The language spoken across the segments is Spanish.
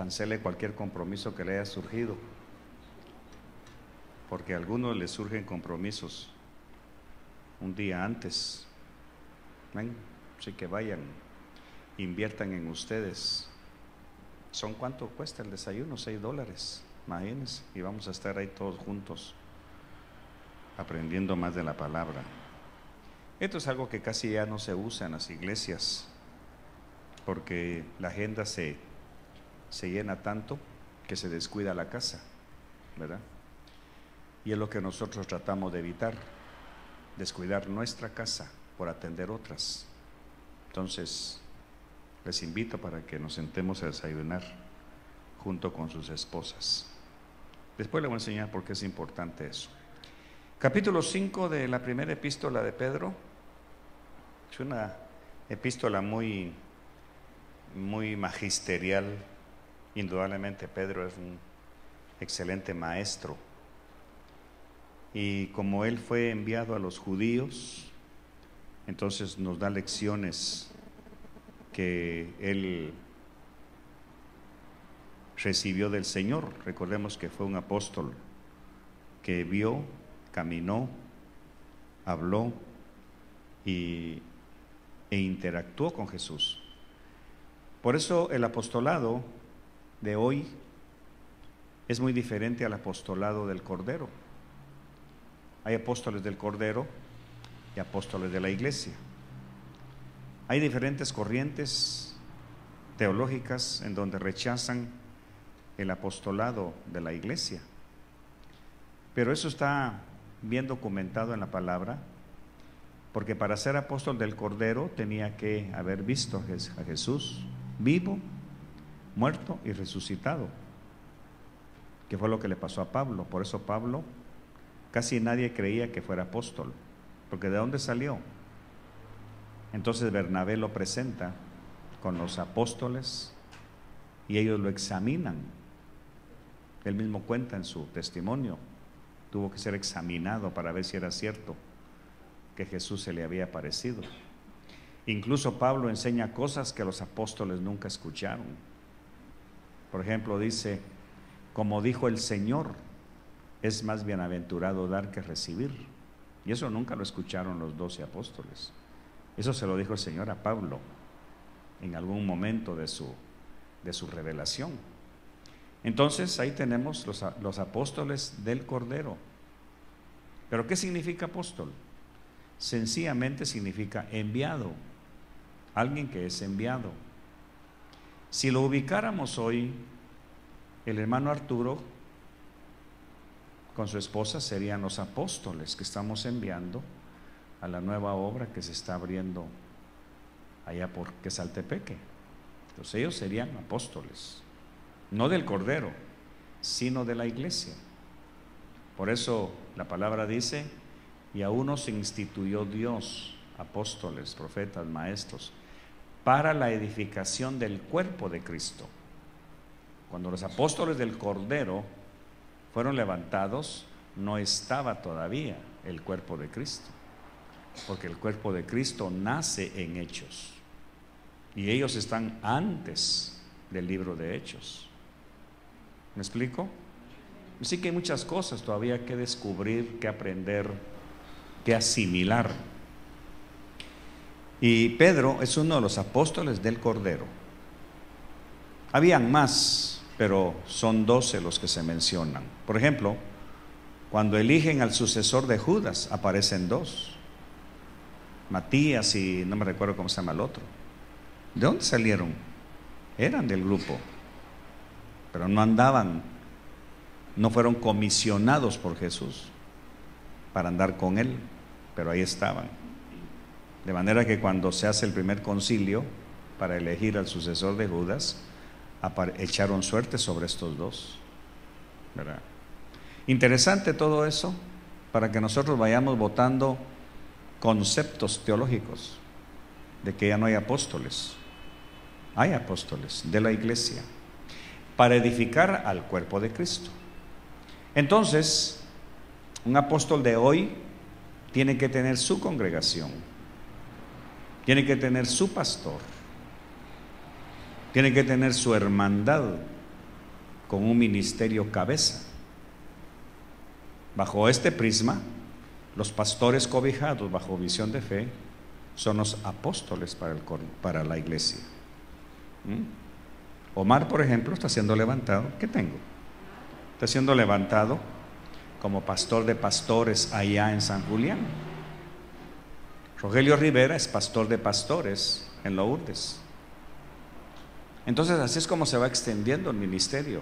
cancele cualquier compromiso que le haya surgido, porque a algunos les surgen compromisos un día antes. ¿Ven? Así que vayan, inviertan en ustedes. ¿Son cuánto cuesta el desayuno? $6, imagínense, y vamos a estar ahí todos juntos aprendiendo más de la palabra. Esto es algo que casi ya no se usa en las iglesias, porque la agenda se llena tanto que se descuida la casa, ¿verdad? Y es lo que nosotros tratamos de evitar, descuidar nuestra casa por atender otras. Entonces, les invito para que nos sentemos a desayunar junto con sus esposas. Después les voy a enseñar por qué es importante eso. Capítulo 5 de la primera epístola de Pedro. Es una epístola muy magisterial. Indudablemente Pedro es un excelente maestro. Y como él fue enviado a los judíos, entonces nos da lecciones que él recibió del Señor. Recordemos que fue un apóstol que vio, caminó, habló e interactuó con Jesús. Por eso el apostolado de hoy es muy diferente al apostolado del Cordero. Hay apóstoles del Cordero y apóstoles de la iglesia. Hay diferentes corrientes teológicas en donde rechazan el apostolado de la iglesia, pero eso está bien documentado en la palabra, porque para ser apóstol del Cordero tenía que haber visto a Jesús vivo, muerto y resucitado, que fue lo que le pasó a Pablo. Por eso Pablo, casi nadie creía que fuera apóstol, porque ¿de dónde salió? Entonces Bernabé lo presenta con los apóstoles y ellos lo examinan. Él mismo cuenta en su testimonio, tuvo que ser examinado para ver si era cierto que Jesús se le había aparecido. Incluso Pablo enseña cosas que los apóstoles nunca escucharon. Por ejemplo, dice, como dijo el Señor, es más bienaventurado dar que recibir. Y eso nunca lo escucharon los 12 apóstoles. Eso se lo dijo el Señor a Pablo en algún momento de su revelación. Entonces ahí tenemos los apóstoles del Cordero. ¿Pero qué significa apóstol? Sencillamente significa enviado, alguien que es enviado. Si lo ubicáramos hoy, el hermano Arturo con su esposa serían los apóstoles que estamos enviando a la nueva obra que se está abriendo allá por Quesaltepeque. Entonces ellos serían apóstoles, no del Cordero, sino de la iglesia. Por eso la palabra dice, y a unos instituyó Dios, apóstoles, profetas, maestros, para la edificación del cuerpo de Cristo. Cuando los apóstoles del Cordero fueron levantados, no estaba todavía el cuerpo de Cristo, porque el cuerpo de Cristo nace en Hechos, y ellos están antes del libro de Hechos. ¿Me explico? Así que hay muchas cosas todavía que descubrir, que aprender, que asimilar. Y Pedro es uno de los apóstoles del Cordero. Habían más, pero son 12 los que se mencionan. Por ejemplo, cuando eligen al sucesor de Judas, aparecen 2. Matías y no me recuerdo cómo se llama el otro. ¿De dónde salieron? Eran del grupo, pero no andaban, no fueron comisionados por Jesús para andar con él, pero ahí estaban. De manera que cuando se hace el primer concilio para elegir al sucesor de Judas, echaron suerte sobre estos 2, ¿verdad? Interesante todo eso, para que nosotros vayamos votando conceptos teológicos de que ya no hay apóstoles. Hay apóstoles de la iglesia para edificar al cuerpo de Cristo. Entonces, un apóstol de hoy tiene que tener su congregación, tiene que tener su pastor, tiene que tener su hermandad con un ministerio cabeza. Bajo este prisma, los pastores cobijados bajo visión de fe son los apóstoles para la iglesia. Omar, por ejemplo, está siendo levantado. ¿Qué tengo? Está siendo levantado como pastor de pastores allá en San Julián. Rogelio Rivera es pastor de pastores en Lourdes. Entonces así es como se va extendiendo el ministerio.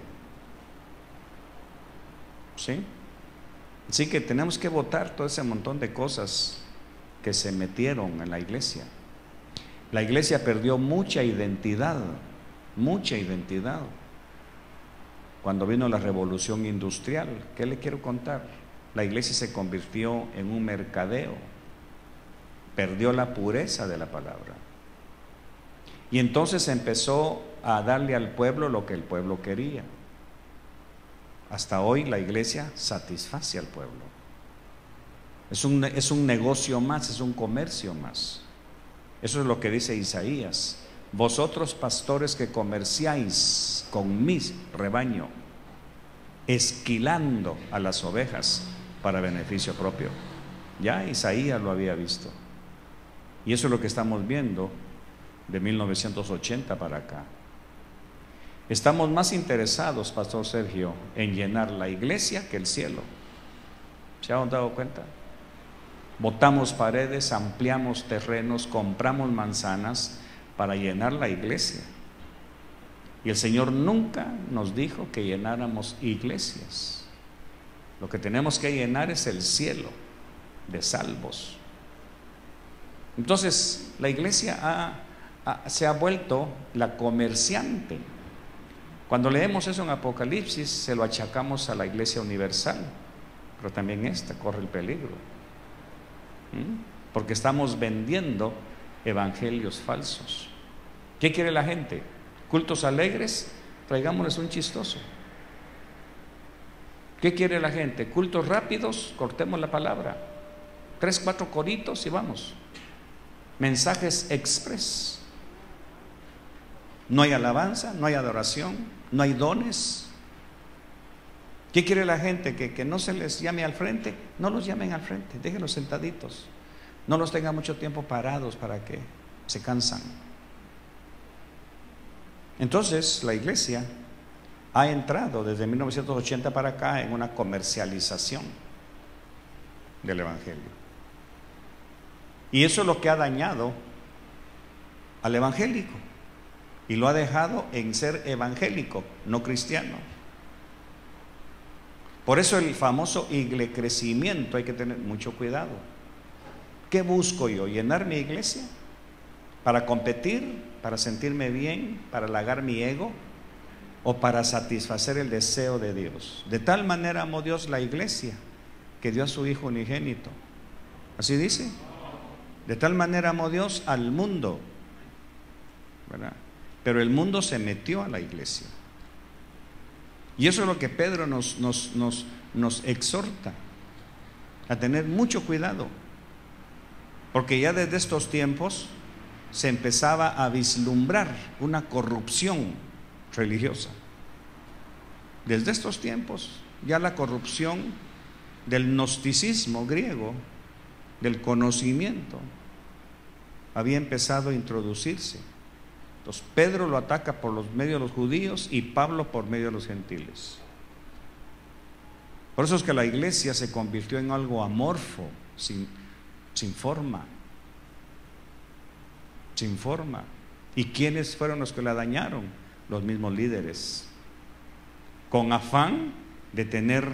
¿Sí? Así que tenemos que botar todo ese montón de cosas que se metieron en la iglesia. La iglesia perdió mucha identidad. Cuando vino la revolución industrial, ¿qué le quiero contar? La iglesia se convirtió en un mercadeo, perdió la pureza de la palabra. Y entonces empezó a darle al pueblo lo que el pueblo quería. Hasta hoy la iglesia satisface al pueblo. Es un negocio más, es un comercio más. Eso es lo que dice Isaías. Vosotros pastores que comerciáis con mi rebaño, esquilando a las ovejas para beneficio propio. Ya Isaías lo había visto. Y eso es lo que estamos viendo de 1980 para acá. Estamos más interesados, Pastor Sergio, en llenar la iglesia que el cielo. ¿Se han dado cuenta? Botamos paredes, ampliamos terrenos, compramos manzanas para llenar la iglesia. Y el Señor nunca nos dijo que llenáramos iglesias. Lo que tenemos que llenar es el cielo de salvos. Entonces, la iglesia se ha vuelto la comerciante. Cuando leemos eso en Apocalipsis, se lo achacamos a la iglesia universal, pero también esta corre el peligro, porque estamos vendiendo evangelios falsos. ¿Qué quiere la gente? ¿Cultos alegres? Traigámosles un chistoso. ¿Qué quiere la gente? ¿Cultos rápidos? Cortemos la palabra. 3, 4 coritos y vamos. Mensajes express. No hay alabanza, no hay adoración, no hay dones. ¿Qué quiere la gente? Que no se les llame al frente. No los llamen al frente, déjenlos sentaditos. No los tengan mucho tiempo parados para que se cansan. Entonces la iglesia ha entrado desde 1980 para acá en una comercialización del evangelio. Y eso es lo que ha dañado al evangélico. Y lo ha dejado en ser evangélico, no cristiano. Por eso el famoso iglecrecimiento, hay que tener mucho cuidado. ¿Qué busco yo? ¿Llenar mi iglesia? ¿Para competir? ¿Para sentirme bien? ¿Para halagar mi ego? ¿O para satisfacer el deseo de Dios? De tal manera amó Dios la iglesia que dio a su Hijo unigénito. ¿Así dice? De tal manera amó Dios al mundo, ¿verdad? Pero el mundo se metió a la iglesia. Y eso es lo que Pedro nos exhorta, a tener mucho cuidado. Porque ya desde estos tiempos se empezaba a vislumbrar una corrupción religiosa. Desde estos tiempos ya la corrupción del gnosticismo griego, del conocimiento, había empezado a introducirse. Entonces Pedro lo ataca por los medios de los judíos y Pablo por medio de los gentiles. Por eso es que la iglesia se convirtió en algo amorfo, sin forma. ¿Y quiénes fueron los que la dañaron? Los mismos líderes, con afán de tener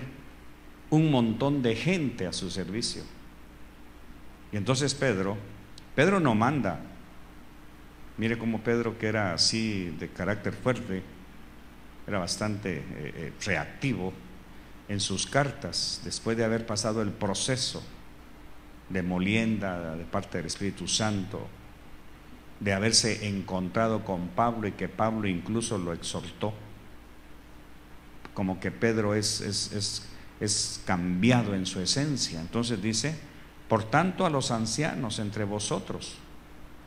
un montón de gente a su servicio. Y entonces Pedro no manda. Mire cómo Pedro, que era así de carácter fuerte, era bastante reactivo en sus cartas, después de haber pasado el proceso de molienda de parte del Espíritu Santo, de haberse encontrado con Pablo y que Pablo incluso lo exhortó, como que Pedro es cambiado en su esencia. Entonces dice: por tanto a los ancianos entre vosotros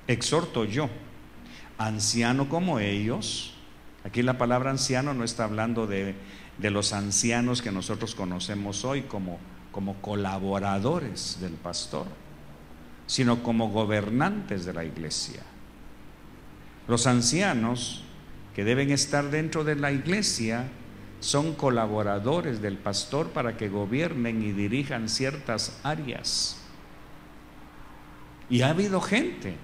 exhorto yo, anciano como ellos, Aquí la palabra anciano no está hablando de los ancianos que nosotros conocemos hoy como colaboradores del pastor, sino como gobernantes de la iglesia. Los ancianos que deben estar dentro de la iglesia son colaboradores del pastor para que gobiernen y dirijan ciertas áreas. Y ha habido gente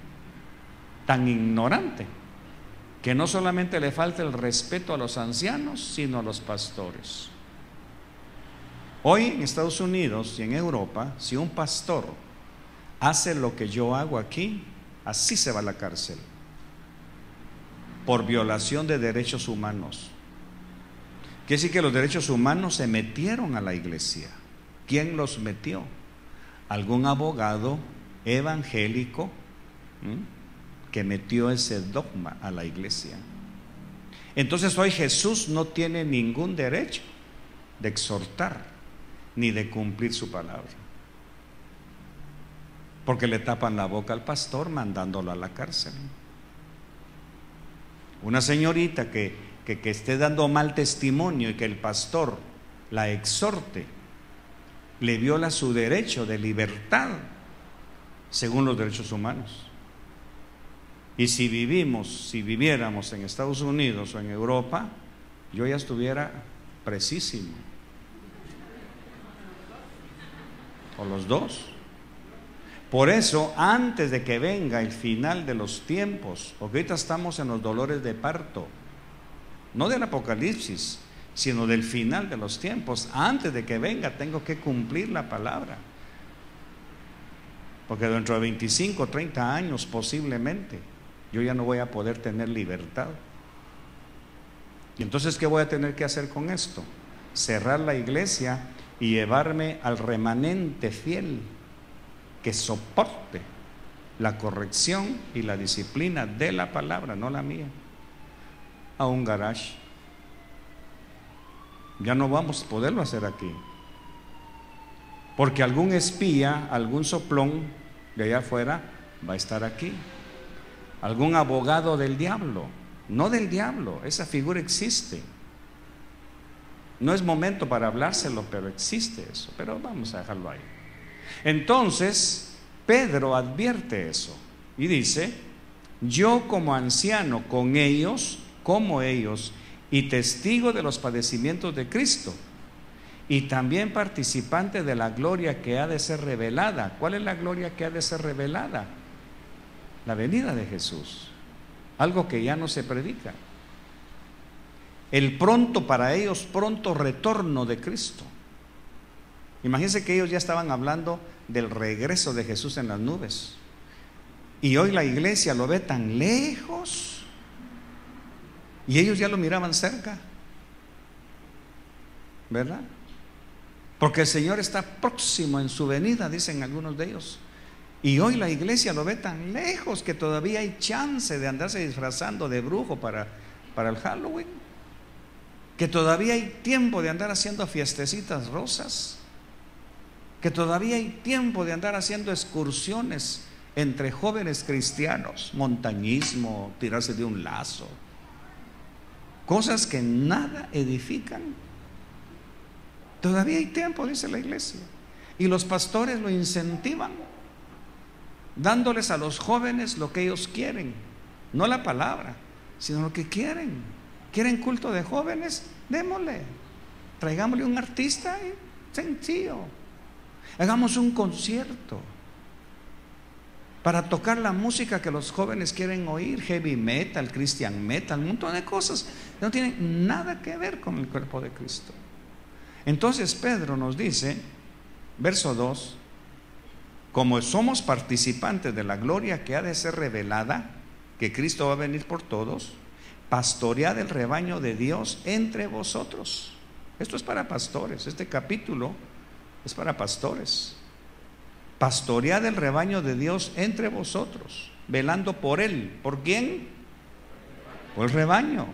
tan ignorante que no solamente le falta el respeto a los ancianos, sino a los pastores. Hoy en Estados Unidos y en Europa, si un pastor hace lo que yo hago aquí, así se va a la cárcel, por violación de derechos humanos. Quiere decir que los derechos humanos se metieron a la iglesia. ¿Quién los metió? Algún abogado evangélico que metió ese dogma a la iglesia. Entonces hoy Jesús no tiene ningún derecho de exhortar ni de cumplir su palabra, porque le tapan la boca al pastor mandándolo a la cárcel. Una señorita que esté dando mal testimonio y que el pastor la exhorte, le viola su derecho de libertad según los derechos humanos. Y si viviéramos en Estados Unidos o en Europa, yo ya estuviera presísimo, o los dos. Por eso, antes de que venga el final de los tiempos, porque ahorita estamos en los dolores de parto, no del Apocalipsis, sino del final de los tiempos, antes de que venga tengo que cumplir la palabra, porque dentro de 25, 30 años posiblemente yo ya no voy a poder tener libertad. Y entonces, ¿qué voy a tener que hacer con esto? Cerrar la iglesia y llevarme al remanente fiel que soporte la corrección y la disciplina de la palabra, no la mía, a un garage. Ya no vamos a poderlo hacer aquí, porque algún espía, algún soplón de allá afuera va a estar aquí, algún abogado del diablo, no del diablo, esa figura existe. No es momento para hablárselo, pero existe eso, pero vamos a dejarlo ahí. Entonces Pedro advierte eso y dice: yo como anciano con ellos, como ellos, y testigo de los padecimientos de Cristo, y también participante de la gloria que ha de ser revelada. ¿Cuál es la gloria que ha de ser revelada? La venida de Jesús, algo que ya no se predica, el pronto, para ellos, pronto retorno de Cristo. Imagínense que ellos ya estaban hablando del regreso de Jesús en las nubes, y hoy la iglesia lo ve tan lejos y ellos ya lo miraban cerca, ¿verdad? Porque el Señor está próximo en su venida, dicen algunos de ellos. Y hoy la iglesia lo ve tan lejos que todavía hay chance de andarse disfrazando de brujo para el Halloween, que todavía hay tiempo de andar haciendo fiestecitas rosas, que todavía hay tiempo de andar haciendo excursiones entre jóvenes cristianos, montañismo, tirarse de un lazo, cosas que nada edifican. Todavía hay tiempo, dice la iglesia, y los pastores lo incentivan, dándoles a los jóvenes lo que ellos quieren, no la palabra, sino lo que quieren. ¿Quieren culto de jóvenes? Démosle, traigámosle un artista sencillo, hagamos un concierto para tocar la música que los jóvenes quieren oír, heavy metal, christian metal, un montón de cosas que no tienen nada que ver con el cuerpo de Cristo. Entonces Pedro nos dice, verso 2, como somos participantes de la gloria que ha de ser revelada, que Cristo va a venir por todos, pastoread el rebaño de Dios entre vosotros. Esto es para pastores, este capítulo es para pastores. Pastoread el rebaño de Dios entre vosotros, velando por él. ¿Por quién? Por el rebaño.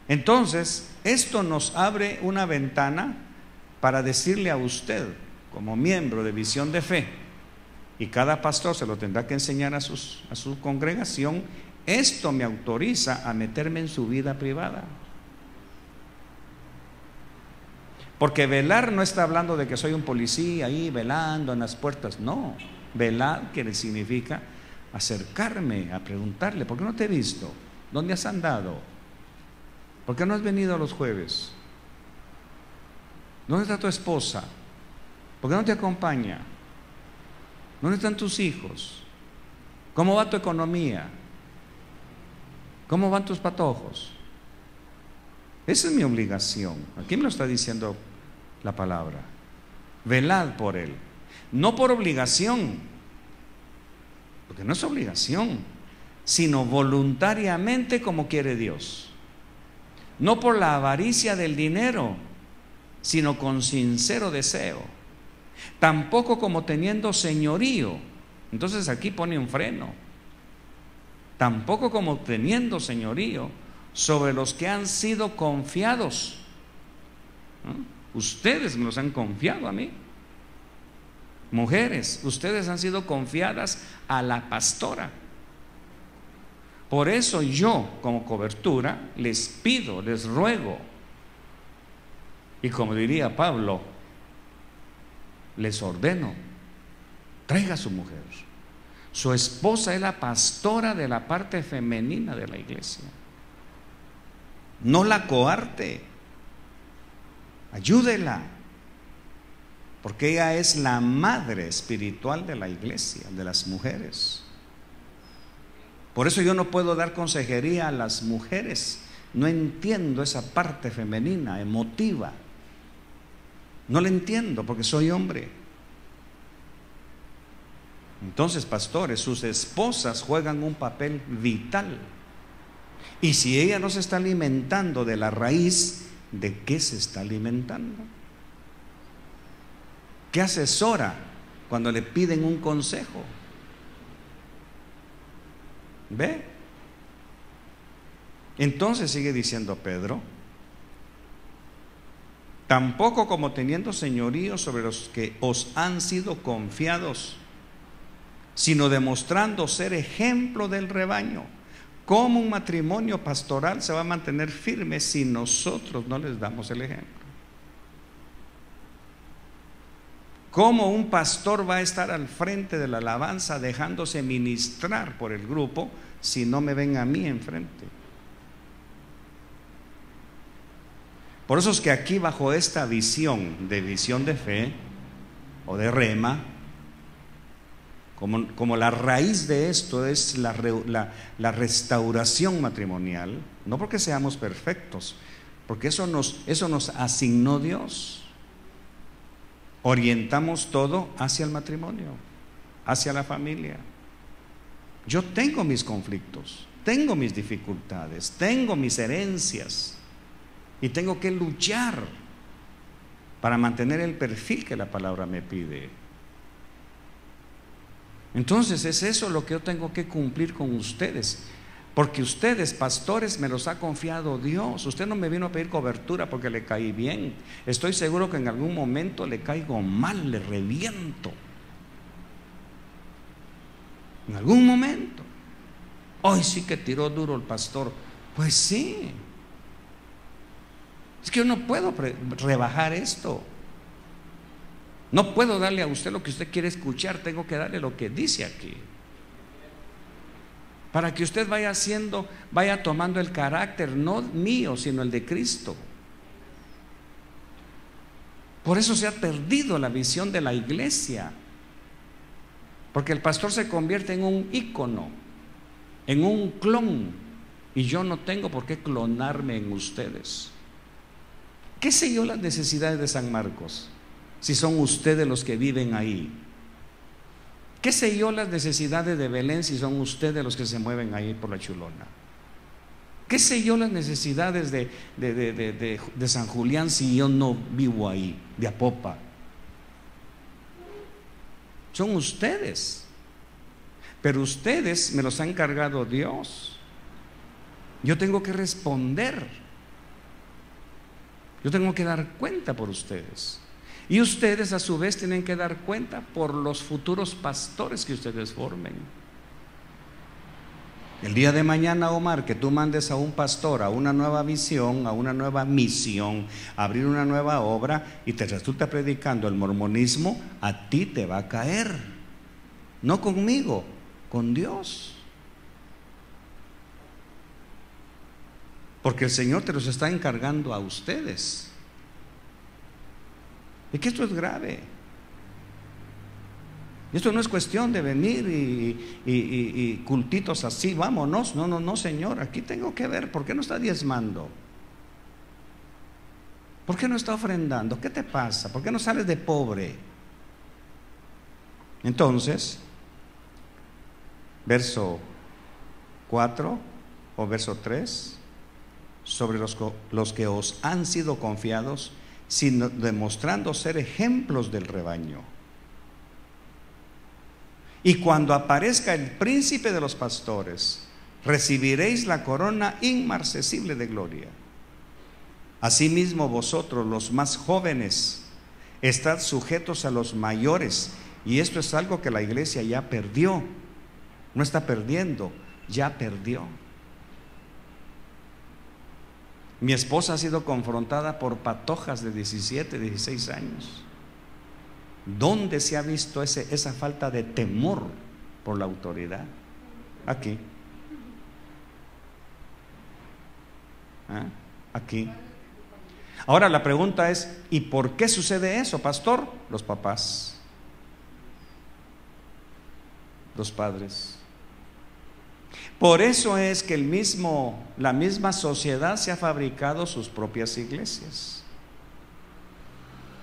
Entonces, esto nos abre una ventana para decirle a usted, como miembro de Visión de Fe, y cada pastor se lo tendrá que enseñar a su congregación, esto me autoriza a meterme en su vida privada. Porque velar no está hablando de que soy un policía ahí velando en las puertas. No, velar que significa acercarme a preguntarle: ¿por qué no te he visto? ¿Dónde has andado? ¿Por qué no has venido a los jueves? ¿Dónde está tu esposa? ¿Por qué no te acompaña? ¿Dónde están tus hijos? ¿Cómo va tu economía? ¿Cómo van tus patojos? Esa es mi obligación. Aquí me lo está diciendo la palabra. Velad por él. No por obligación, porque no es obligación, sino voluntariamente como quiere Dios. No por la avaricia del dinero, sino con sincero deseo. Tampoco como teniendo señorío. Entonces aquí pone un freno. Tampoco como teniendo señorío sobre los que han sido confiados. ¿No? Ustedes me los han confiado a mí. Mujeres, ustedes han sido confiadas a la pastora. Por eso yo, como cobertura, les pido, les ruego, y como diría Pablo, les ordeno: traiga a su mujer. Su esposa es la pastora de la parte femenina de la iglesia. No la coarte, ayúdela, porque ella es la madre espiritual de la iglesia, de las mujeres. Por eso yo no puedo dar consejería a las mujeres. No entiendo esa parte femenina, emotiva. No la entiendo porque soy hombre. Entonces, pastores, sus esposas juegan un papel vital. Y si ella no se está alimentando de la raíz, ¿de qué se está alimentando? ¿Qué asesora cuando le piden un consejo? ¿Ve? Entonces sigue diciendo Pedro: tampoco como teniendo señorío sobre los que os han sido confiados, sino demostrando ser ejemplo del rebaño. ¿Cómo un matrimonio pastoral se va a mantener firme si nosotros no les damos el ejemplo? ¿Cómo un pastor va a estar al frente de la alabanza dejándose ministrar por el grupo si no me ven a mí enfrente? Por eso es que aquí, bajo esta visión de fe o de rema, como la raíz de esto es la restauración matrimonial, no porque seamos perfectos, porque eso nos asignó Dios. Orientamos todo hacia el matrimonio, hacia la familia. Yo tengo mis conflictos, tengo mis dificultades, tengo mis herencias y tengo que luchar para mantener el perfil que la palabra me pide. Entonces es eso lo que yo tengo que cumplir con ustedes, porque ustedes, pastores, me los ha confiado Dios. Usted no me vino a pedir cobertura porque le caí bien. Estoy seguro que en algún momento le caigo mal, le reviento. En algún momento. Hoy sí que tiró duro el pastor. Pues sí. Es que yo no puedo rebajar esto. No puedo darle a usted lo que usted quiere escuchar. Tengo que darle lo que dice aquí, para que usted vaya tomando el carácter, no mío, sino el de Cristo. Por eso se ha perdido la visión de la iglesia, porque el pastor se convierte en un ícono, en un clon, y yo no tengo por qué clonarme en ustedes. ¿Qué sé yo las necesidades de San Marcos, si son ustedes los que viven ahí? ¿Qué sé yo las necesidades de Belén si son ustedes los que se mueven ahí por la Chulona? ¿Qué sé yo las necesidades de San Julián si yo no vivo ahí, de Apopa? Son ustedes. Pero ustedes me los ha encargado Dios. Yo tengo que responder. Yo tengo que dar cuenta por ustedes. Y ustedes a su vez tienen que dar cuenta por los futuros pastores que ustedes formen. El día de mañana, Omar, que tú mandes a un pastor a una nueva visión, a una nueva misión, a abrir una nueva obra y te resulta predicando el mormonismo, a ti te va a caer. No conmigo, con Dios. Porque el Señor te los está encargando a ustedes. Y que esto es grave. Esto no es cuestión de venir y cultitos así, vámonos. No, no, no, Señor, aquí tengo que ver, ¿por qué no está diezmando? ¿Por qué no está ofrendando? ¿Qué te pasa? ¿Por qué no sales de pobre? Entonces, verso 4 o verso 3, sobre los que os han sido confiados, sino demostrando ser ejemplos del rebaño. Y cuando aparezca el príncipe de los pastores, recibiréis la corona inmarcesible de gloria. Asimismo vosotros, los más jóvenes, estad sujetos a los mayores. Y esto es algo que la iglesia ya perdió. No está perdiendo, ya perdió. Mi esposa ha sido confrontada por patojas de 17, 16 años. ¿Dónde se ha visto esa falta de temor por la autoridad? Aquí. Aquí. Ahora la pregunta es, ¿y por qué sucede eso, pastor? Los papás, los padres. Por eso es que la misma sociedad se ha fabricado sus propias iglesias,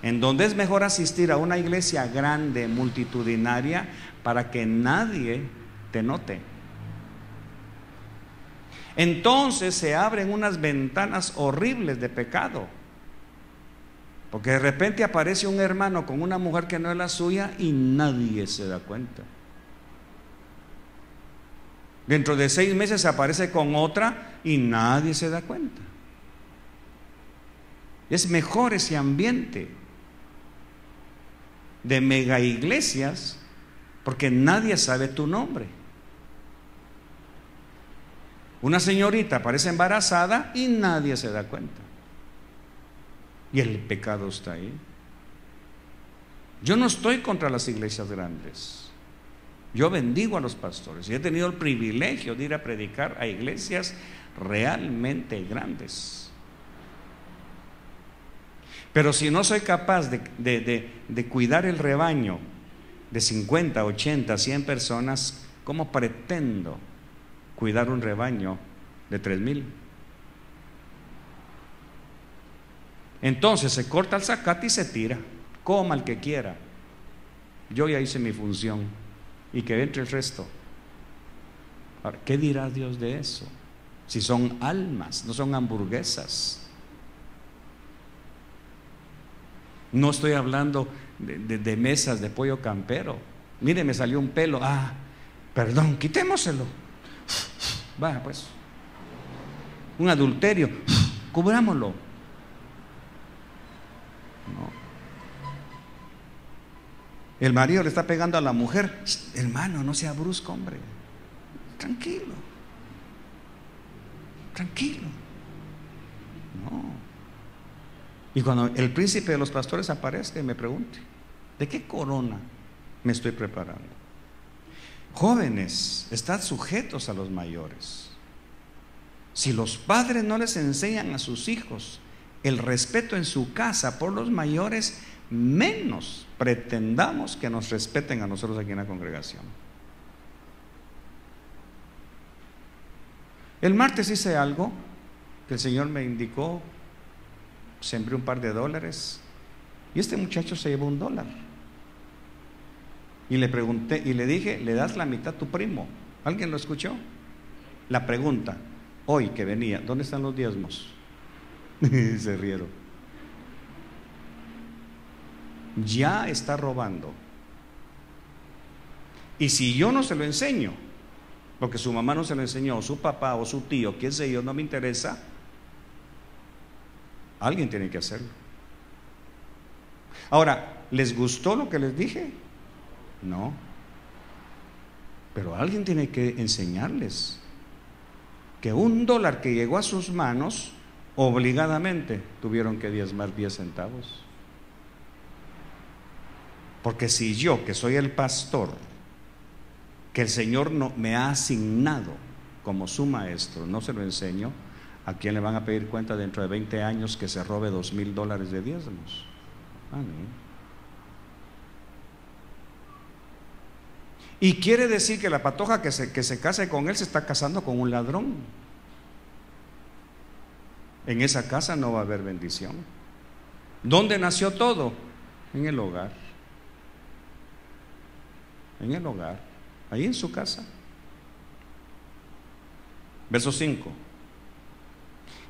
en donde es mejor asistir a una iglesia grande, multitudinaria, para que nadie te note. Entonces se abren unas ventanas horribles de pecado, porque de repente aparece un hermano con una mujer que no es la suya y nadie se da cuenta. Dentro de 6 meses se aparece con otra y nadie se da cuenta. Es mejor ese ambiente de mega iglesias, porque nadie sabe tu nombre. Una señorita aparece embarazada y nadie se da cuenta. Y el pecado está ahí. Yo no estoy contra las iglesias grandes. Yo bendigo a los pastores y he tenido el privilegio de ir a predicar a iglesias realmente grandes. Pero si no soy capaz de cuidar el rebaño de 50, 80, 100 personas, ¿cómo pretendo cuidar un rebaño de 3,000? Entonces se corta el zacate y se tira. Coma el que quiera. Yo ya hice mi función y que entre el resto. Ahora, ¿qué dirá Dios de eso? Si son almas, no son hamburguesas. No estoy hablando de mesas de pollo campero. Mire, me salió un pelo. Perdón, quitémoselo. Va, pues. Un adulterio, cubrámoslo. No. El marido le está pegando a la mujer. Hermano, no sea brusco, hombre. Tranquilo. Tranquilo. No. Y cuando el príncipe de los pastores aparezca y me pregunte, ¿de qué corona me estoy preparando? Jóvenes, estad sujetos a los mayores. Si los padres no les enseñan a sus hijos el respeto en su casa por los mayores, menos pretendamos que nos respeten a nosotros aquí en la congregación. El martes hice algo que el Señor me indicó. Sembré un par de dólares y este muchacho se llevó $1. Y le pregunté y le dije, ¿le das la mitad a tu primo? ¿Alguien lo escuchó? La pregunta, hoy que venía, ¿dónde están los diezmos? Se rieron. Ya está robando. Y si yo no se lo enseño, porque su mamá no se lo enseñó, o su papá o su tío, quién sé yo, no me interesa, alguien tiene que hacerlo. Ahora, ¿les gustó lo que les dije? No. Pero alguien tiene que enseñarles. que $1 que llegó a sus manos, obligadamente tuvieron que diezmar 10 centavos. Porque si yo, que soy el pastor, que el Señor no, me ha asignado como su maestro, no se lo enseño, ¿a quién le van a pedir cuenta dentro de 20 años que se robe $2,000 de diezmos? No. Y quiere decir que la patoja que se case con él se está casando con un ladrón. En esa casa no va a haber bendición. ¿Dónde nació todo? En el hogar. En el hogar, ahí en su casa. Verso 5.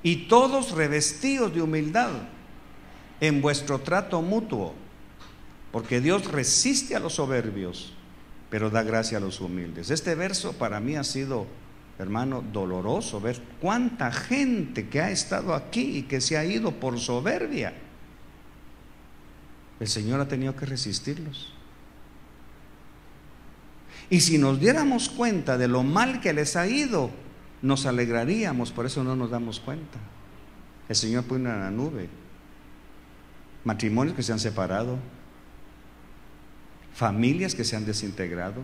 Y todos revestidos de humildad en vuestro trato mutuo, porque Dios resiste a los soberbios, pero da gracia a los humildes. Este verso para mí ha sido, hermano, doloroso ver cuánta gente que ha estado aquí y que se ha ido por soberbia. El Señor ha tenido que resistirlos. Y si nos diéramos cuenta de lo mal que les ha ido, nos alegraríamos, por eso no nos damos cuenta. El Señor pone en la nube matrimonios que se han separado, familias que se han desintegrado,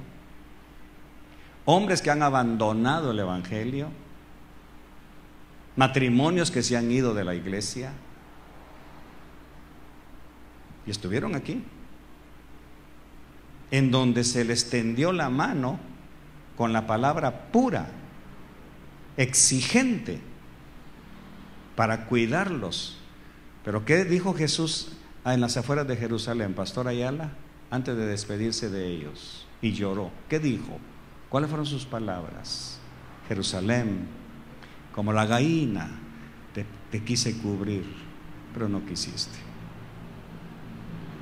hombres que han abandonado el Evangelio, matrimonios que se han ido de la iglesia y estuvieron aquí, en donde se les tendió la mano con la palabra pura, exigente, para cuidarlos. Pero ¿qué dijo Jesús en las afueras de Jerusalén, Pastor Ayala, antes de despedirse de ellos? Y lloró. ¿Qué dijo? ¿Cuáles fueron sus palabras? Jerusalén, como la gallina, te quise cubrir, pero no quisiste.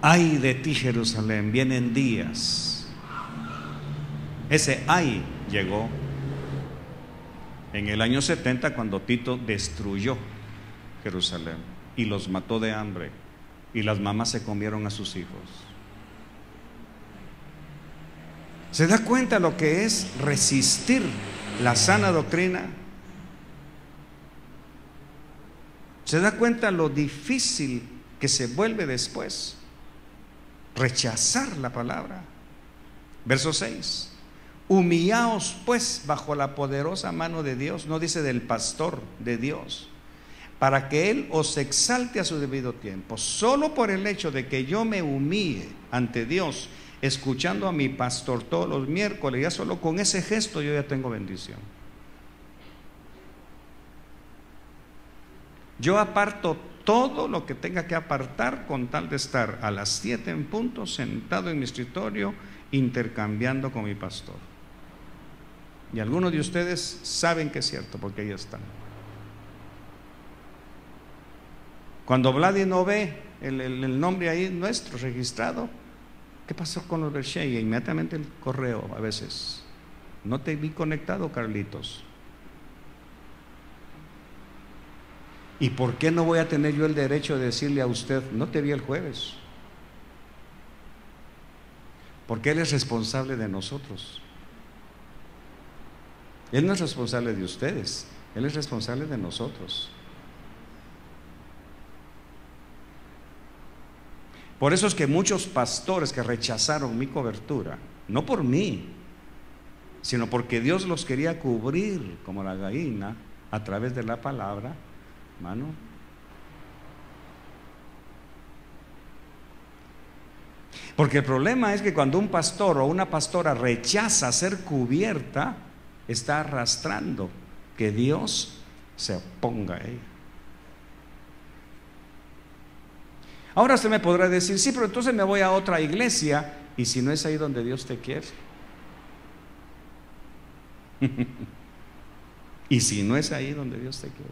Ay de ti, Jerusalén, vienen días. Ese ay llegó en el año 70, cuando Tito destruyó Jerusalén y los mató de hambre, y las mamás se comieron a sus hijos. ¿Se da cuenta lo que es resistir la sana doctrina? ¿Se da cuenta lo difícil que se vuelve después rechazar la palabra? Verso 6. Humillaos pues bajo la poderosa mano de Dios, no dice del pastor, de Dios, para que Él os exalte a su debido tiempo. Solo por el hecho de que yo me humille ante Dios, escuchando a mi pastor todos los miércoles, ya solo con ese gesto yo ya tengo bendición. Yo aparto todo lo que tenga que apartar con tal de estar a las 7 en punto sentado en mi escritorio intercambiando con mi pastor. Y algunos de ustedes saben que es cierto, porque ahí están. Cuando Vladi no ve el nombre ahí nuestro registrado, ¿qué pasó con los Bershey? Inmediatamente el correo a veces. No te vi conectado, Carlitos. ¿Y por qué no voy a tener yo el derecho de decirle a usted, no te vi el jueves? Porque Él es responsable de nosotros. Él no es responsable de ustedes, Él es responsable de nosotros. Por eso es que muchos pastores que rechazaron mi cobertura, no por mí, sino porque Dios los quería cubrir como la gallina a través de la palabra, hermano. Porque el problema es que cuando un pastor o una pastora rechaza ser cubierta, está arrastrando que Dios se oponga a ella. Ahora usted me podrá decir, sí, pero entonces me voy a otra iglesia. ¿Y si no es ahí donde Dios te quiere? ¿Y si no es ahí donde Dios te quiere?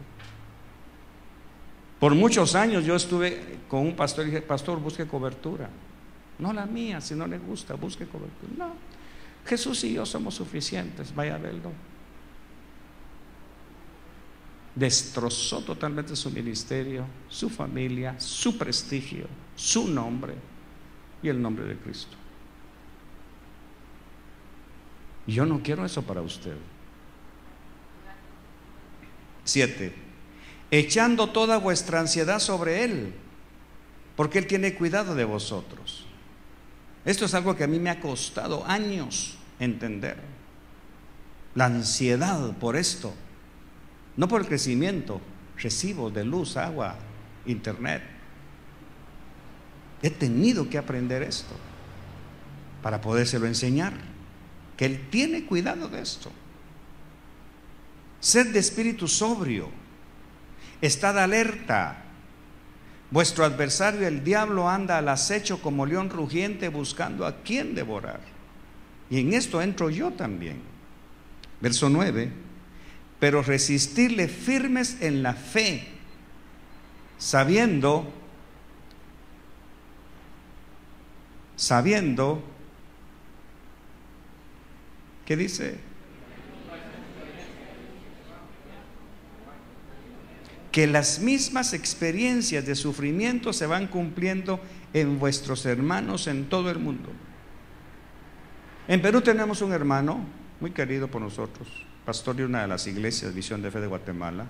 Por muchos años yo estuve con un pastor y dije, pastor, busque cobertura. No la mía, si no le gusta, busque cobertura. No, Jesús y yo somos suficientes, vaya a verlo. Destrozó totalmente su ministerio, su familia, su prestigio, su nombre y el nombre de Cristo. Y yo no quiero eso para usted. 7. Echando toda vuestra ansiedad sobre Él, porque Él tiene cuidado de vosotros. Esto es algo que a mí me ha costado años entender. La ansiedad por esto, no por el crecimiento, recibos de luz, agua, internet. He tenido que aprender esto para podérselo enseñar, que Él tiene cuidado de esto. Sed de espíritu sobrio, estad alerta. Vuestro adversario el diablo anda al acecho como león rugiente buscando a quien devorar. Y en esto entro yo también. Verso 9. Pero resistirle firmes en la fe, sabiendo ¿qué dice? Que las mismas experiencias de sufrimiento se van cumpliendo en vuestros hermanos en todo el mundo. En Perú tenemos un hermano muy querido por nosotros, pastor de una de las iglesias Visión de Fe de Guatemala,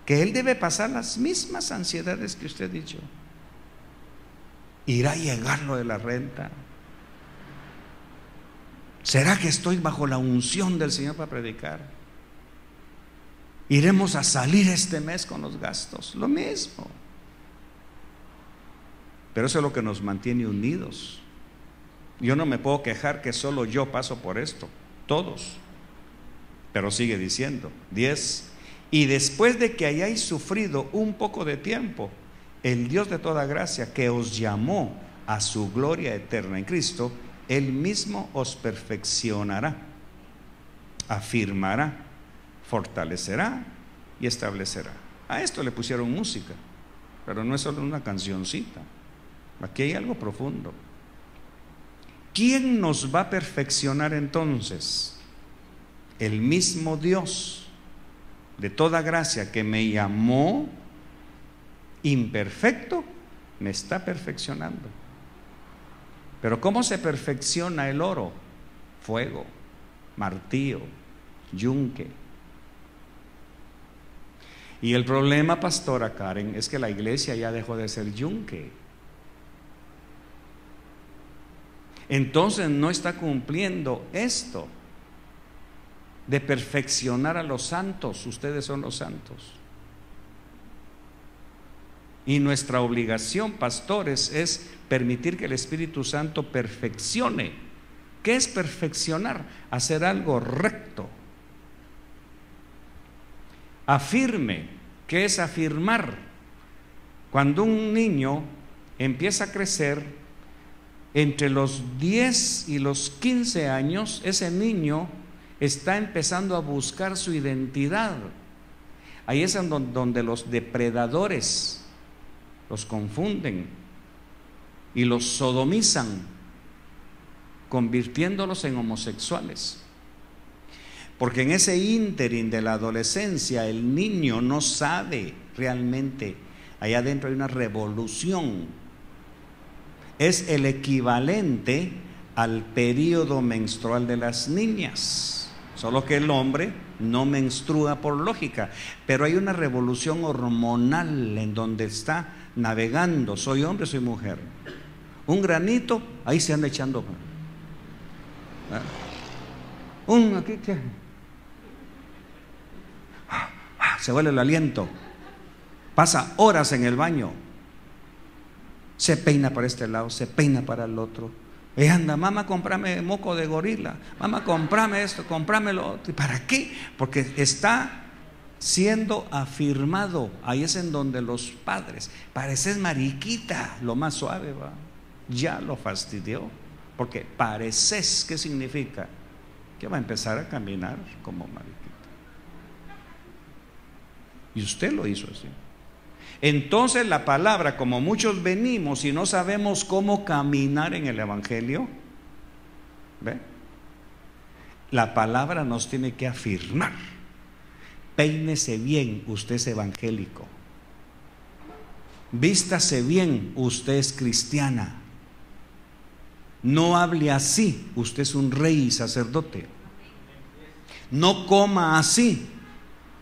que él debe pasar las mismas ansiedades que usted ha dicho. ¿Irá a llegar lo de la renta? ¿Será que estoy bajo la unción del Señor para predicar? ¿Iremos a salir este mes con los gastos? Lo mismo. Pero eso es lo que nos mantiene unidos. Yo no me puedo quejar que solo yo paso por esto, todos. Pero sigue diciendo, 10. Y después de que hayáis sufrido un poco de tiempo, el Dios de toda gracia, que os llamó a su gloria eterna en Cristo, Él mismo os perfeccionará, afirmará, fortalecerá y establecerá. A esto le pusieron música, pero no es solo una cancioncita. Aquí hay algo profundo. ¿Quién nos va a perfeccionar entonces? El mismo Dios de toda gracia, que me llamó imperfecto, me está perfeccionando. Pero ¿cómo se perfecciona el oro? Fuego, martillo, yunque. Y el problema, pastora Karen, es que la iglesia ya dejó de ser yunque. Entonces no está cumpliendo esto de perfeccionar a los santos. Ustedes son los santos. Y nuestra obligación, pastores, es permitir que el Espíritu Santo perfeccione. ¿Qué es perfeccionar? Hacer algo recto. Afirme. ¿Qué es afirmar? Cuando un niño empieza a crecer, entre los 10 y los 15 años, ese niño está empezando a buscar su identidad. Ahí es donde los depredadores los confunden y los sodomizan, convirtiéndolos en homosexuales. Porque en ese ínterin de la adolescencia el niño no sabe realmente, allá adentro hay una revolución. Es el equivalente al periodo menstrual de las niñas, solo que el hombre no menstrua por lógica, pero hay una revolución hormonal en donde está navegando, soy hombre, soy mujer. Un granito, ahí se anda echando. Aquí, se huele el aliento, pasa horas en el baño, se peina para este lado, se peina para el otro. Y anda, mamá, cómprame moco de gorila, mamá, cómprame esto, cómprame lo otro. ¿Y para qué? Porque está siendo afirmado. Ahí es en donde los padres, pareces mariquita, lo más suave, va, ya lo fastidió. Porque pareces, ¿qué significa? Que va a empezar a caminar como mariquita. Y usted lo hizo así. Entonces la palabra, como muchos venimos y no sabemos cómo caminar en el Evangelio, ¿ve? La palabra nos tiene que afirmar. Peínese bien, usted es evangélico. Vístase bien, usted es cristiana. No hable así, usted es un rey y sacerdote. No coma así,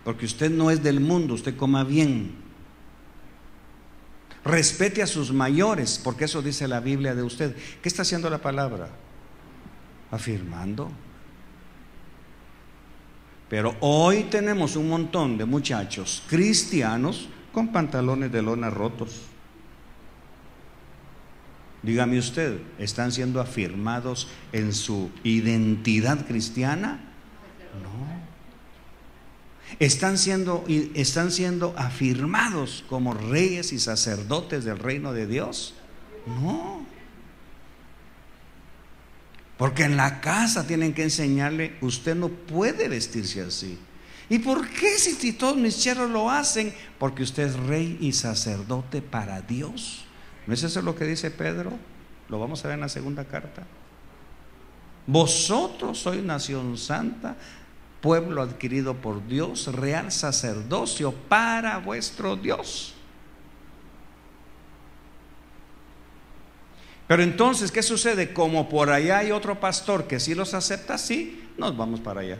porque usted no es del mundo, usted coma bien. Respete a sus mayores, porque eso dice la Biblia de usted. ¿Qué está haciendo la palabra? Afirmando. Pero hoy tenemos un montón de muchachos cristianos con pantalones de lona rotos. Dígame usted, ¿están siendo afirmados en su identidad cristiana? No. ¿Están siendo afirmados como reyes y sacerdotes del reino de Dios? No. Porque en la casa tienen que enseñarle, usted no puede vestirse así. ¿Y por qué si todos mis cheros lo hacen? Porque usted es rey y sacerdote para Dios. ¿No es eso lo que dice Pedro? Lo vamos a ver en la segunda carta. Vosotros sois nación santa, pueblo adquirido por Dios, real sacerdocio para vuestro Dios. Pero entonces, ¿qué sucede? Como por allá hay otro pastor que sí los acepta, sí, nos vamos para allá.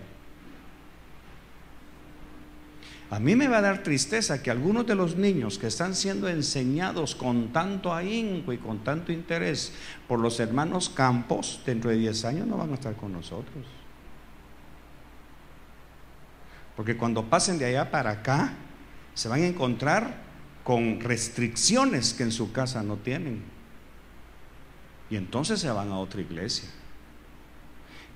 A mí me va a dar tristeza que algunos de los niños que están siendo enseñados con tanto ahínco y con tanto interés por los hermanos Campos, dentro de 10 años no van a estar con nosotros. Porque cuando pasen de allá para acá, se van a encontrar con restricciones que en su casa no tienen. Y entonces se van a otra iglesia.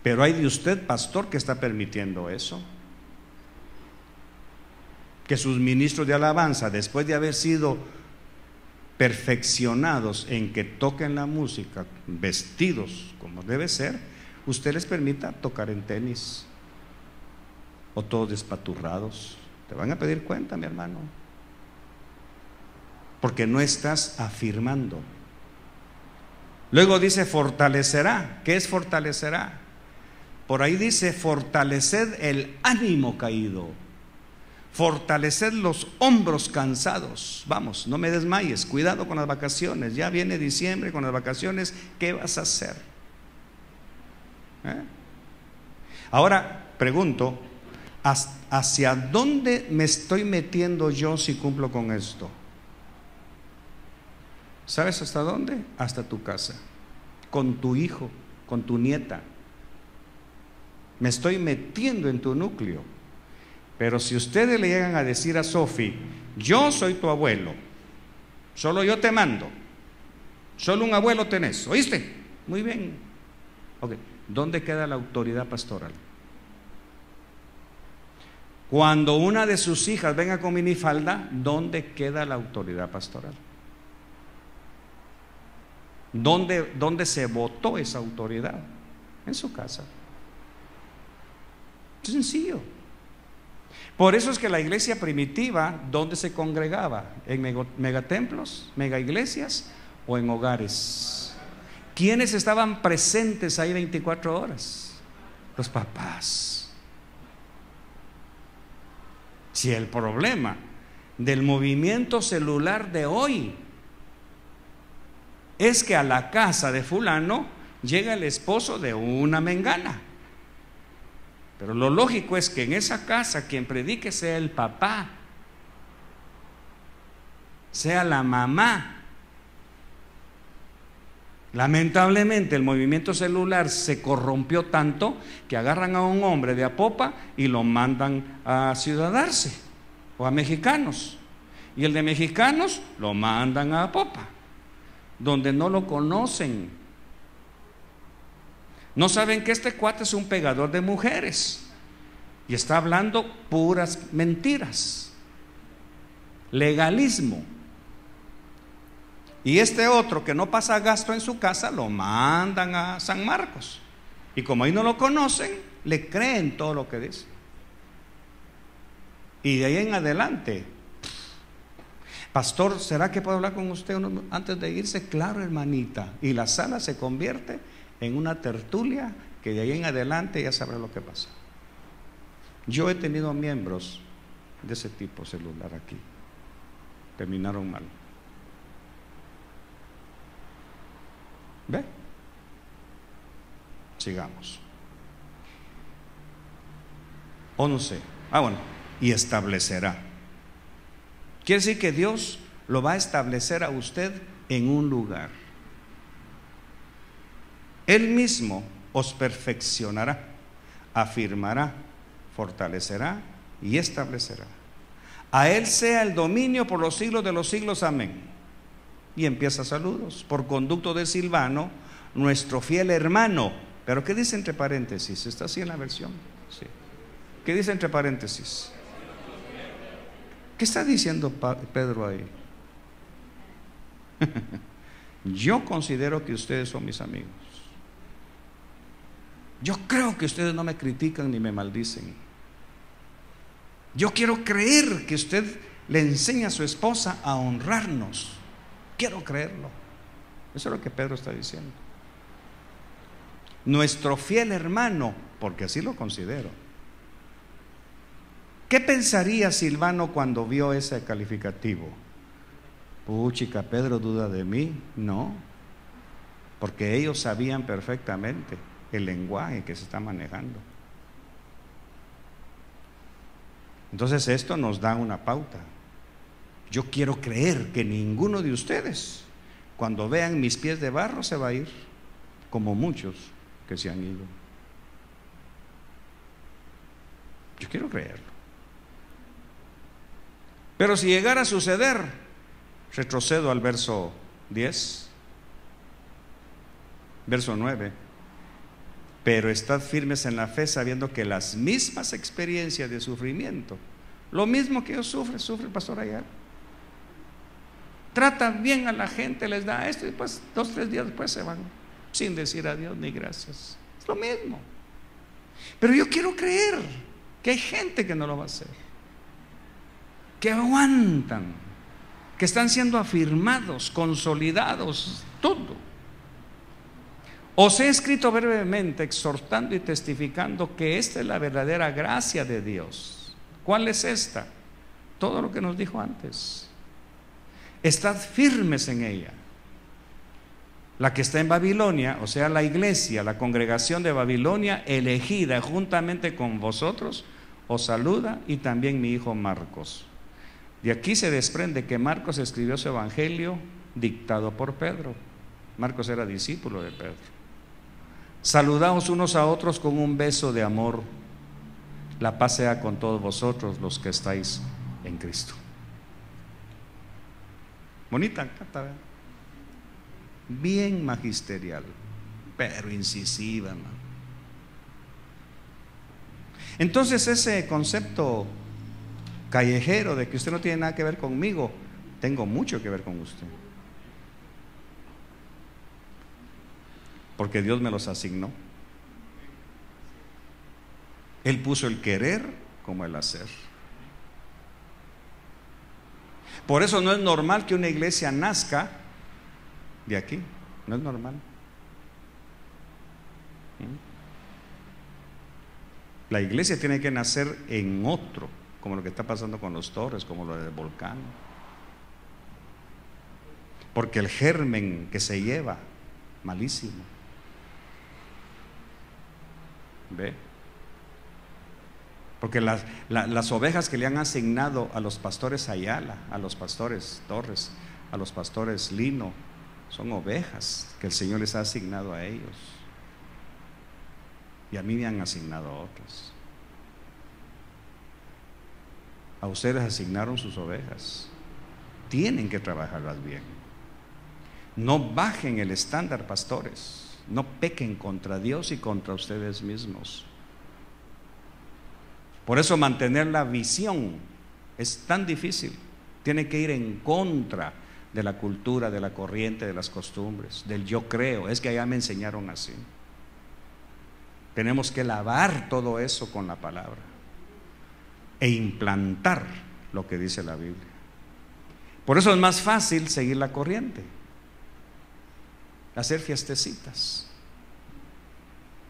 Pero hay de usted, pastor, que está permitiendo eso. Que sus ministros de alabanza, después de haber sido perfeccionados en que toquen la música, vestidos como debe ser, usted les permita tocar en tenis o todos despaturrados. Te van a pedir cuenta, mi hermano, porque no estás afirmando. Luego dice fortalecerá. ¿Qué es fortalecerá? Por ahí dice fortaleced el ánimo caído, fortaleced los hombros cansados. Vamos, no me desmayes, cuidado con las vacaciones. Ya viene diciembre con las vacaciones, ¿qué vas a hacer? Ahora pregunto, ¿hacia dónde me estoy metiendo yo si cumplo con esto? ¿Sabes hasta dónde? Hasta tu casa, con tu hijo, con tu nieta. Me estoy metiendo en tu núcleo. Pero si ustedes le llegan a decir a Sofi, yo soy tu abuelo, solo yo te mando, solo un abuelo tenés, ¿oíste? Muy bien. Ok, ¿dónde queda la autoridad pastoral? Cuando una de sus hijas venga con minifalda, ¿dónde queda la autoridad pastoral? ¿Dónde se votó esa autoridad? En su casa. Es sencillo. Por eso es que la iglesia primitiva, ¿dónde se congregaba? ¿En megatemplos, megaiglesias o en hogares? ¿Quiénes estaban presentes ahí 24 horas? Los papás. Si el problema del movimiento celular de hoy es que a la casa de fulano llega el esposo de una mengana, pero lo lógico es que en esa casa quien predique sea el papá, sea la mamá. Lamentablemente el movimiento celular se corrompió tanto que agarran a un hombre de Apopa y lo mandan a Ciudadarse o a Mexicanos, y el de Mexicanos lo mandan a Apopa, donde no lo conocen. No saben que este cuate es un pegador de mujeres y está hablando puras mentiras, legalismo. Y este otro que no pasa gasto en su casa lo mandan a San Marcos, y como ahí no lo conocen, le creen todo lo que dice. Y de ahí en adelante, pastor, ¿será que puedo hablar con usted antes de irse? Claro, hermanita. Y la sala se convierte en una tertulia que de ahí en adelante ya sabrá lo que pasa. Yo he tenido miembros de ese tipo celular aquí, terminaron mal. ¿Ve? Sigamos. 11. Bueno, y establecerá. Quiere decir que Dios lo va a establecer a usted en un lugar. Él mismo os perfeccionará, afirmará, fortalecerá y establecerá. A Él sea el dominio por los siglos de los siglos. Amén. Y empieza saludos. Por conducto de Silvano, nuestro fiel hermano. Pero ¿qué dice entre paréntesis? Está así en la versión. Sí. ¿Qué dice entre paréntesis? ¿Qué está diciendo Pedro ahí? Yo considero que ustedes son mis amigos. Yo creo que ustedes no me critican ni me maldicen. Yo quiero creer que usted le enseña a su esposa a honrarnos. Quiero creerlo. Eso es lo que Pedro está diciendo. Nuestro fiel hermano, porque así lo considero. ¿Qué pensaría Silvano cuando vio ese calificativo? Puchica, Pedro duda de mí. No, porque ellos sabían perfectamente el lenguaje que se está manejando. Entonces esto nos da una pauta. Yo quiero creer que ninguno de ustedes, cuando vean mis pies de barro, se va a ir, como muchos que se han ido. Yo quiero creerlo. Pero si llegara a suceder, retrocedo al verso 10, verso 9. Pero estad firmes en la fe, sabiendo que las mismas experiencias de sufrimiento, lo mismo que yo sufre el pastor Ayala. Tratan bien a la gente, les da esto y después 2 o 3 días después se van sin decir adiós ni gracias. Es lo mismo. Pero yo quiero creer que hay gente que no lo va a hacer, que aguantan, que están siendo afirmados, consolidados, todo. Os he escrito brevemente, exhortando y testificando que esta es la verdadera gracia de Dios. ¿Cuál es esta? Todo lo que nos dijo antes. Estad firmes en ella. La que está en Babilonia, o sea, la iglesia, la congregación de Babilonia, elegida juntamente con vosotros, os saluda, y también mi hijo Marcos. De aquí se desprende que Marcos escribió su evangelio dictado por Pedro. Marcos era discípulo de Pedro. Saludaos unos a otros con un beso de amor. La paz sea con todos vosotros los que estáis en Cristo. Bonita carta, ¿verdad? Bien magisterial, pero incisiva, ¿no? Entonces ese concepto callejero de que usted no tiene nada que ver conmigo, tengo mucho que ver con usted, porque Dios me los asignó. Él puso el querer como el hacer. Por eso no es normal que una iglesia nazca de aquí, no es normal. La iglesia tiene que nacer en otro, como lo que está pasando con los Torres, como lo del volcán. Porque el germen que se lleva, malísimo. ¿Ve? Porque las ovejas que le han asignado a los pastores Ayala, a los pastores Torres, a los pastores Lino, son ovejas que el Señor les ha asignado a ellos. Y a mí me han asignado a otras. A ustedes asignaron sus ovejas. Tienen que trabajarlas bien. No bajen el estándar, pastores. No pequen contra Dios y contra ustedes mismos. Por eso mantener la visión es tan difícil. Tiene que ir en contra de la cultura, de la corriente, de las costumbres, del yo creo. Es que allá me enseñaron así. Tenemos que lavar todo eso con la palabra e implantar lo que dice la Biblia. Por eso es más fácil seguir la corriente, hacer fiestecitas,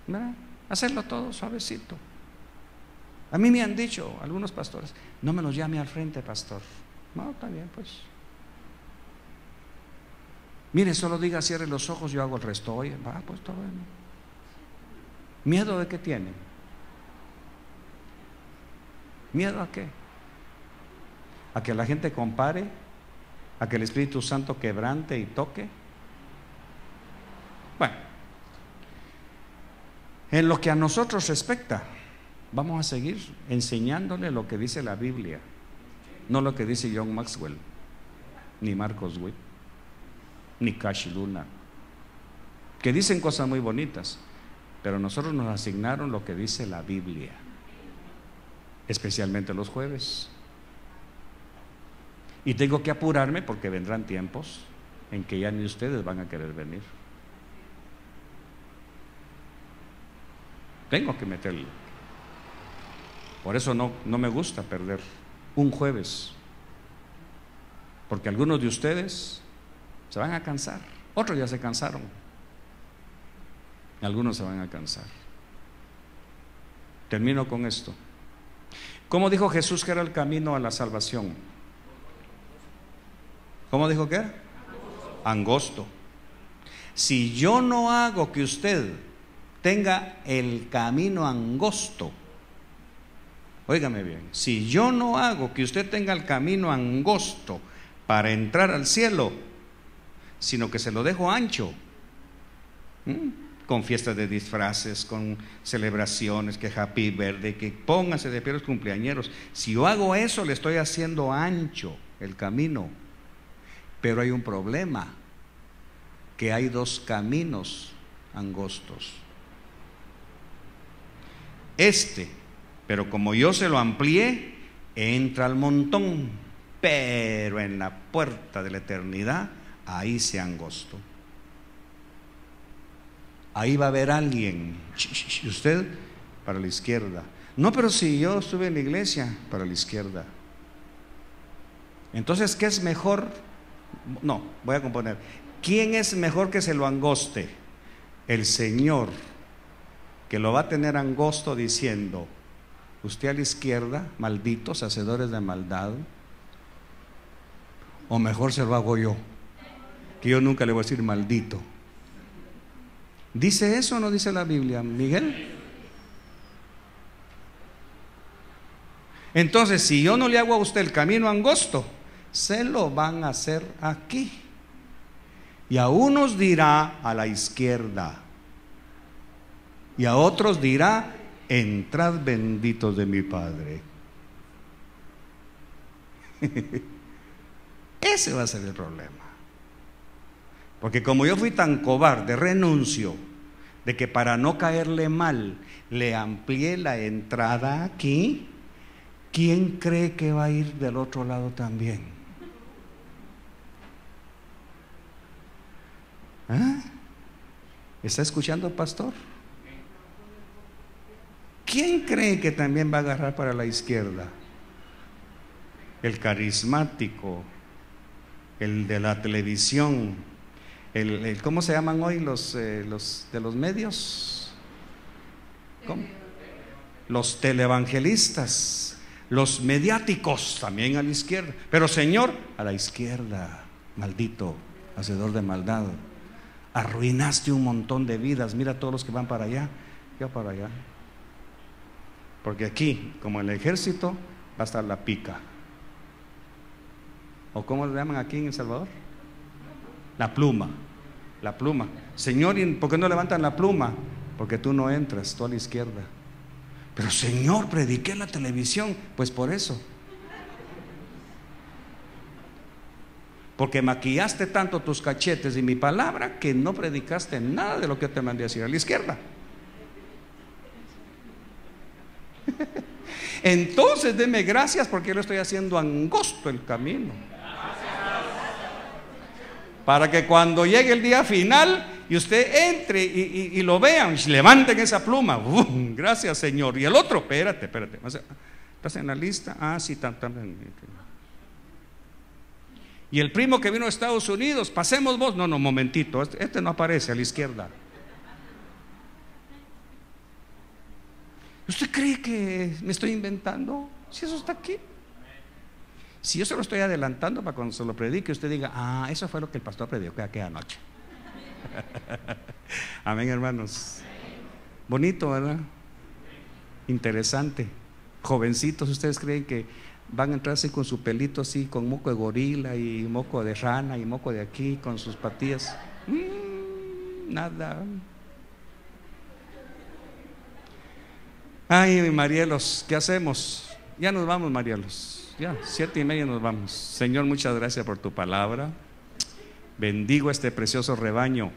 ¿verdad? Hacerlo todo suavecito. A mí me han dicho algunos pastores: no me los llame al frente, pastor. No, está bien, pues. Mire, solo diga cierre los ojos, yo hago el resto. Oye, va, pues está bueno. ¿Miedo de qué tienen? ¿Miedo a qué? ¿A que la gente compare? ¿A que el Espíritu Santo quebrante y toque? Bueno, en lo que a nosotros respecta, vamos a seguir enseñándole lo que dice la Biblia, no lo que dice John Maxwell, ni Marcos Witt, ni Cash Luna, que dicen cosas muy bonitas, pero nosotros nos asignaron lo que dice la Biblia, especialmente los jueves. Y tengo que apurarme porque vendrán tiempos en que ya ni ustedes van a querer venir. Tengo que meterle. Por eso no me gusta perder un jueves, porque algunos de ustedes se van a cansar, otros ya se cansaron, algunos se van a cansar. Termino con esto. ¿Cómo dijo Jesús que era el camino a la salvación? ¿Cómo dijo que era? Angosto. Si yo no hago que usted tenga el camino angosto, óigame bien, si yo no hago que usted tenga el camino angosto para entrar al cielo, sino que se lo dejo ancho, con fiestas de disfraces, con celebraciones, que happy birthday, que pónganse de pie los cumpleañeros, si yo hago eso, le estoy haciendo ancho el camino. Pero hay un problema, que hay dos caminos angostos. Pero como yo se lo amplié, entra al montón, pero en la puerta de la eternidad, ahí se angosto. Ahí va a haber alguien, usted para la izquierda. No, pero si yo estuve en la iglesia, para la izquierda. Entonces, ¿qué es mejor? No, voy a componer. ¿Quién es mejor que se lo angoste? El Señor, que lo va a tener angosto diciendo: usted a la izquierda, malditos, hacedores de maldad. O mejor se lo hago yo, que yo nunca le voy a decir maldito. ¿Dice eso o no dice la Biblia, Miguel? Entonces, si yo no le hago a usted el camino angosto, se lo van a hacer aquí. Y a unos dirá a la izquierda, y a otros dirá: entrad benditos de mi Padre. Ese va a ser el problema. Porque como yo fui tan cobarde, renuncio, de que para no caerle mal, le amplié la entrada aquí. ¿Quién cree que va a ir del otro lado también? ¿Ah? ¿Está escuchando, pastor? ¿Quién cree que también va a agarrar para la izquierda? El carismático, el de la televisión, ¿cómo se llaman hoy los de los medios? ¿Cómo? Los televangelistas, los mediáticos, también a la izquierda. Pero Señor, a la izquierda, maldito, hacedor de maldad. Arruinaste un montón de vidas. Mira todos los que van para allá, yo para allá. Porque aquí, como en el ejército, va a estar la pica. ¿O cómo le llaman aquí en El Salvador? La pluma. La pluma. Señor, ¿y por qué no levantan la pluma? Porque tú no entras, tú a la izquierda. Pero Señor, prediqué en la televisión. Pues por eso. Porque maquillaste tanto tus cachetes y mi palabra que no predicaste nada de lo que te mandé a decir. A la izquierda. Entonces deme gracias, porque yo le estoy haciendo angosto el camino, para que cuando llegue el día final y usted entre y lo vean, levanten esa pluma. Gracias, Señor. Y el otro, espérate, ¿estás en la lista? Ah, sí, también. Y el primo que vino a Estados Unidos, pasemos vos. No, momentito, este no aparece a la izquierda. ¿Usted cree que me estoy inventando? Si eso está aquí. Si yo se lo estoy adelantando para cuando se lo predique, usted diga: ah, eso fue lo que el pastor predicó aquella noche. Amén, hermanos. Bonito, ¿verdad? Interesante. Jovencitos, ¿ustedes creen que van a entrar así con su pelito así, con moco de gorila y moco de rana y moco de aquí, con sus patillas? Nada. Ay, Marielos, ¿qué hacemos? Ya nos vamos, Marielos. Ya, 7:30 nos vamos. Señor, muchas gracias por tu palabra. Bendigo este precioso rebaño.